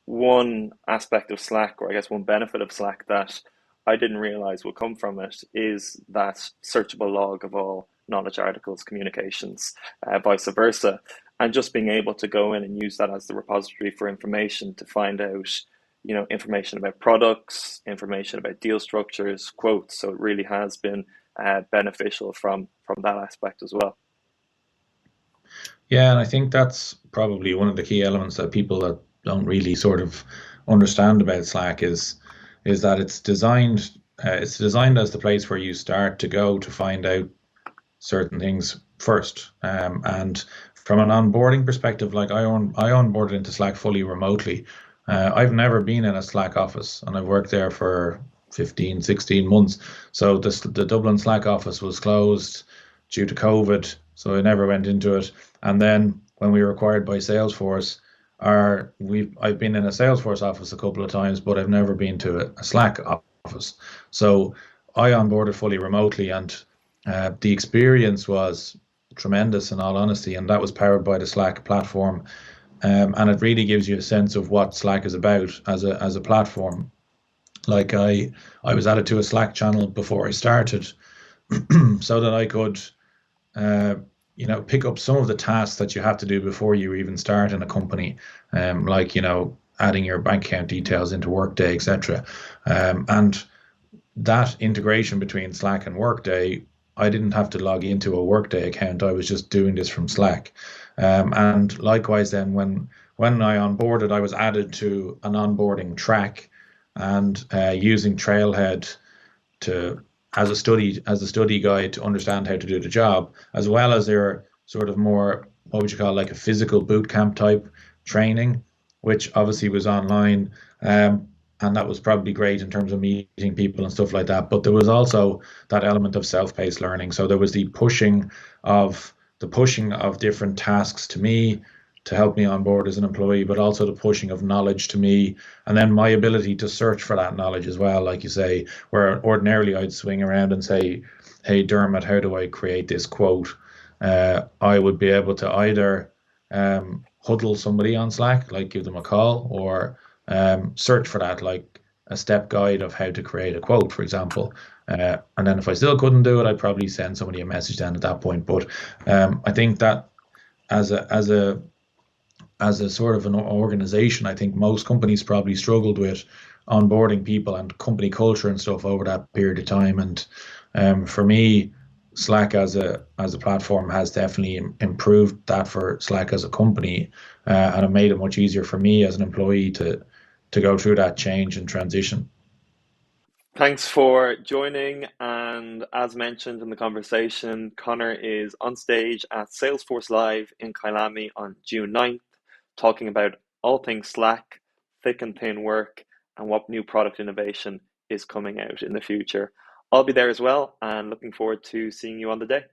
one aspect of Slack, or I guess one benefit of Slack that I didn't realize would come from it, is that searchable log of all knowledge articles, communications, vice versa. And just being able to go in and use that as the repository for information to find out, information about products, information about deal structures, quotes. So it really has been beneficial from that aspect as well. Yeah, and I think that's probably one of the key elements that people that don't really sort of understand about Slack is that it's designed as the place where you start to go to find out certain things first. And from an onboarding perspective, like I onboarded into Slack fully remotely. I've never been in a Slack office, and I've worked there for 15, 16 months. So the Dublin Slack office was closed due to COVID, so I never went into it. And then when we were acquired by Salesforce, I've been in a Salesforce office a couple of times, but I've never been to a Slack office. So I onboarded fully remotely, and the experience was tremendous in all honesty, and that was powered by the Slack platform. And it really gives you a sense of what Slack is about as a platform. Like I was added to a Slack channel before I started, so that I could uh, pick up some of the tasks that you have to do before you even start in a company, like adding your bank account details into Workday, etc. And that integration between Slack and Workday, I didn't have to log into a Workday account. I was just doing this from Slack. And likewise, then when I onboarded, I was added to an onboarding track, and using Trailhead to as a study guide to understand how to do the job, as well as their sort of more, what would you call, like a physical boot camp type training, which obviously was online. And that was probably great in terms of meeting people and stuff like that. But there was also that element of self-paced learning. So there was the pushing of different tasks to me to help me on board as an employee, but also the pushing of knowledge to me, and then my ability to search for that knowledge as well, like you say, where ordinarily I'd swing around and say, "Hey Dermot, how do I create this quote?" I would be able to either huddle somebody on Slack, like give them a call, or search for that, like a step guide of how to create a quote, for example. And then if I still couldn't do it, I'd probably send somebody a message then at that point. But I think that as a sort of an organization, I think most companies probably struggled with onboarding people and company culture and stuff over that period of time. And for me, Slack as a platform has definitely improved that for Slack as a company, and it made it much easier for me as an employee to go through that change and transition. Thanks for joining. And as mentioned in the conversation, Connor is on stage at Salesforce Live in Kailami on June 9th, talking about all things Slack, thick and thin work, and what new product innovation is coming out in the future. I'll be there as well and looking forward to seeing you on the day.